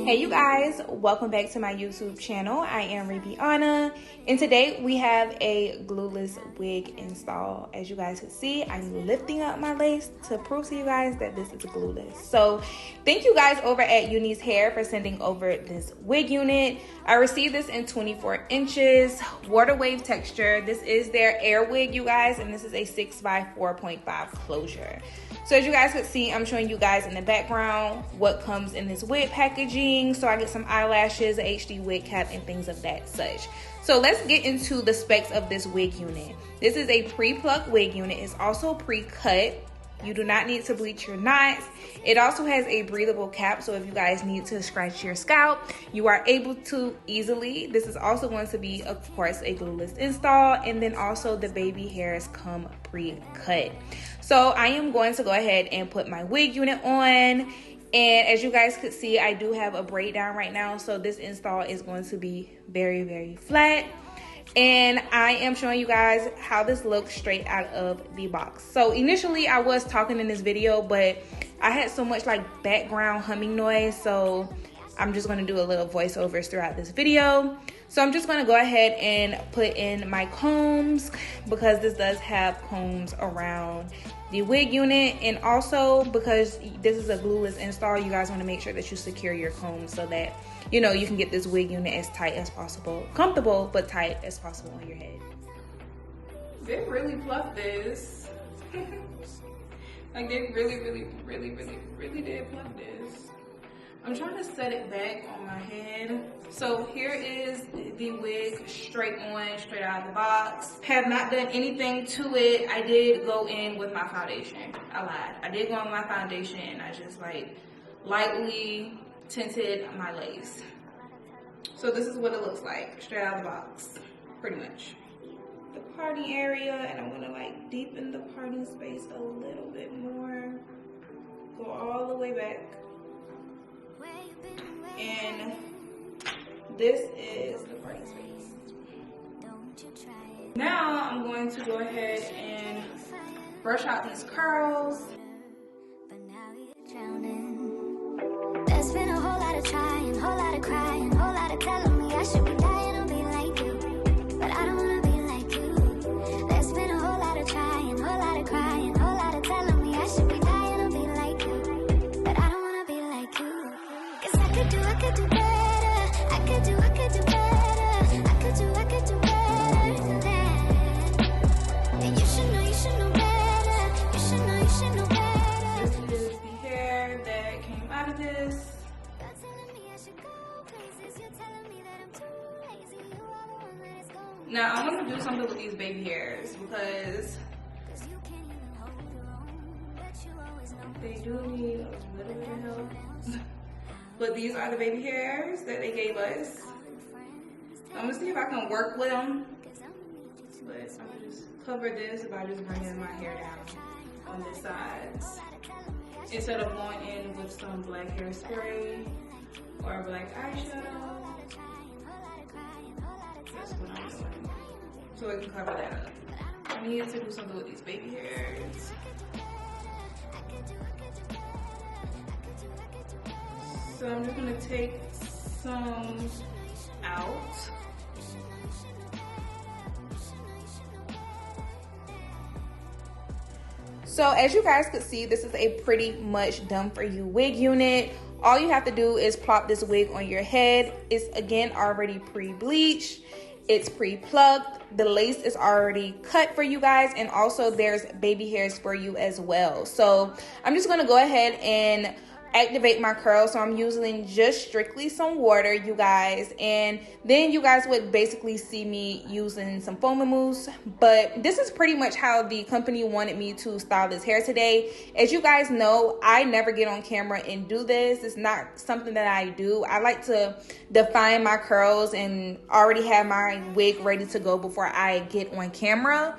Hey you guys, welcome back to my YouTube channel. I am Ribiana, and today we have a glueless wig install. As you guys can see, I'm lifting up my lace to prove to you guys that this is glueless. So thank you guys over at Unice Hair for sending over this wig unit. I received this in 24 inches, water wave texture. This is their air wig, you guys, and this is a 6 by 4.5 closure. So as you guys could see, I'm showing you guys in the background what comes in this wig packaging. So I get some eyelashes, a HD wig cap, and things of that such. So let's get into the specs of this wig unit. This is a pre-plucked wig unit. It's also pre-cut. You do not need to bleach your knots. It also has a breathable cap, so if you guys need to scratch your scalp, you are able to easily. This is also going to be, of course, a glueless install, and then also the baby hairs come pre-cut. So I am going to go ahead and put my wig unit on, and as you guys could see, I do have a braid down right now, so this install is going to be very, very flat. And I am showing you guys how this looks straight out of the box. So initially I was talking in this video, but I had so much like background humming noise, so I'm just going to do a little voiceovers throughout this video. So I'm just going to go ahead and put in my combs, because this does have combs around the wig unit, and also because this is a glueless install, you guys want to make sure that you secure your combs so that you know you can get this wig unit as tight as possible, comfortable but tight as possible on your head. They really fluffed this. Like they really did fluff this. I'm trying to set it back on my head. So here is the wig straight on, straight out of the box. Have not done anything to it. I did go in with my foundation. I lied. I did go in with my foundation. I just like lightly tinted my lace. So this is what it looks like straight out of the box, pretty much. The parting area, and I'm gonna like deepen the parting space a little bit more. Go all the way back. And this is the parting space. Now I'm going to go ahead and brush out these curls. There's been a whole lot of trying, whole lot of crying, whole lot of telling me I should be dying to be like you, but I don't want to be like you. There's been a whole lot of trying, whole lot of crying, whole lot of telling me I should be dying to be like you, but I don't want to be like you. 'Cause I could do better. I could do better. I could do better than that. And you should know better. You should know better. This is the hair that came out of this. Now I'm gonna do something with these baby hairs because they do need a little bit of help. But these are the baby hairs that they gave us. I'm gonna see if I can work with them. But I'm gonna just cover this by just bringing my hair down on this side, instead of going in with some black hairspray or black eyeshadow. That's what I'm doing, so I can cover that up. I need to do something with these baby hairs. So I'm just gonna take some out. So as you guys could see, this is a pretty much done for you wig unit. All you have to do is plop this wig on your head. It's again already pre-bleached. It's pre-plucked. The lace is already cut for you guys, and also there's baby hairs for you as well. So I'm just gonna go ahead and activate my curls. So I'm using just strictly some water, you guys, and then you guys would basically see me using some foam mousse. But this is pretty much how the company wanted me to style this hair today. As you guys know, I never get on camera and do this. It's not something that I do. I like to define my curls and already have my wig ready to go before I get on camera.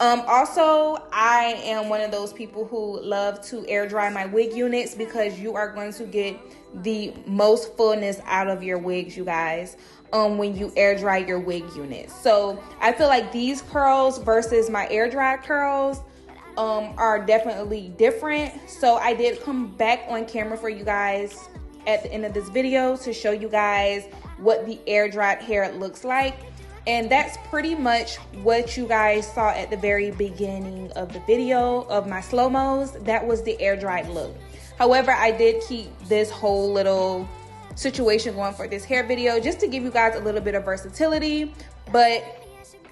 Also, I am one of those people who love to air dry my wig units, because you are going to get the most fullness out of your wigs, you guys, when you air dry your wig units. So I feel like these curls versus my air dry curls are definitely different. So I did come back on camera for you guys at the end of this video to show you guys what the air dried hair looks like. And that's pretty much what you guys saw at the very beginning of the video of my slow-mos. That was the air dried look. However, I did keep this whole little situation going for this hair video just to give you guys a little bit of versatility. But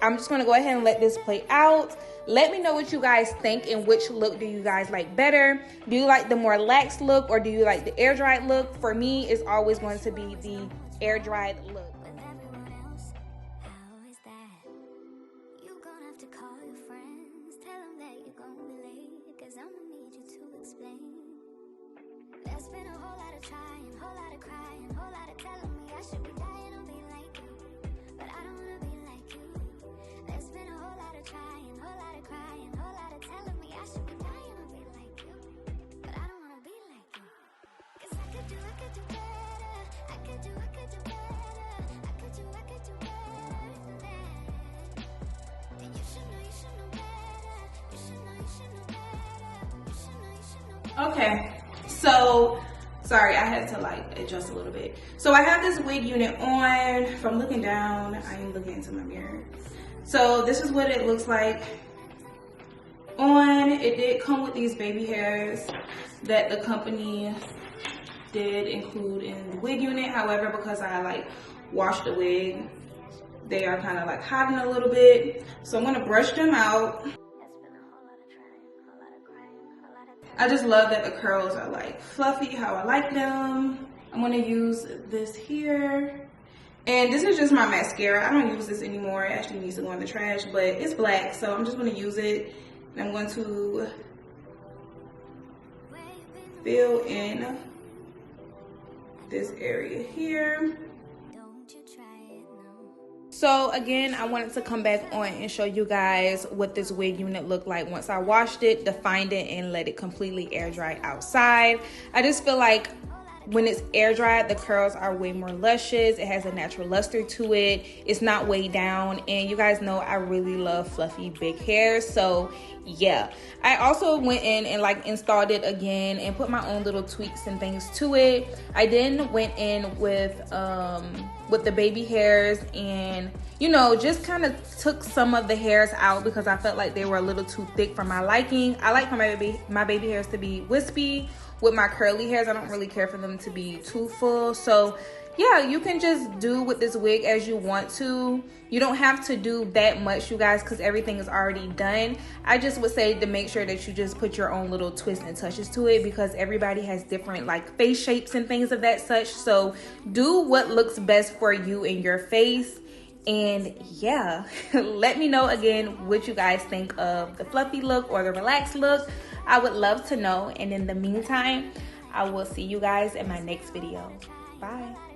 I'm just gonna go ahead and let this play out. Let me know what you guys think and which look do you guys like better. Do you like the more lax look or do you like the air dried look? For me, it's always going to be the air dried look. Okay, so sorry, I had to like adjust a little bit. So I have this wig unit on. From looking down, I am looking into my mirror. So this is what it looks like on. It did come with these baby hairs that the company did include in the wig unit. However, because I like washed the wig, they are kind of like hiding a little bit. So I'm gonna brush them out. I just love that the curls are like fluffy, how I like them. I'm gonna use this here. And this is just my mascara. I don't use this anymore. It actually needs to go in the trash, but it's black, so I'm just gonna use it. And I'm going to fill in this area here. So again, I wanted to come back on and show you guys what this wig unit looked like once I washed it, defined it, and let it completely air dry outside. I just feel like when it's air dried, the curls are way more luscious. It has a natural luster to it. It's not weighed down. And you guys know I really love fluffy big hair. So yeah, I also went in and like installed it again and put my own little tweaks and things to it. I then went in with the baby hairs and, you know, just kind of took some of the hairs out because I felt like they were a little too thick for my liking. I like for my baby hairs to be wispy. With my curly hairs, I don't really care for them to be too full. So yeah, you can just do with this wig as you want to. You don't have to do that much, you guys, because everything is already done. I just would say to make sure that you just put your own little twists and touches to it because everybody has different like face shapes and things of that such. So do what looks best for you and your face. And yeah, let me know again what you guys think of the fluffy look or the relaxed look. I would love to know. And in the meantime, I will see you guys in my next video. Bye.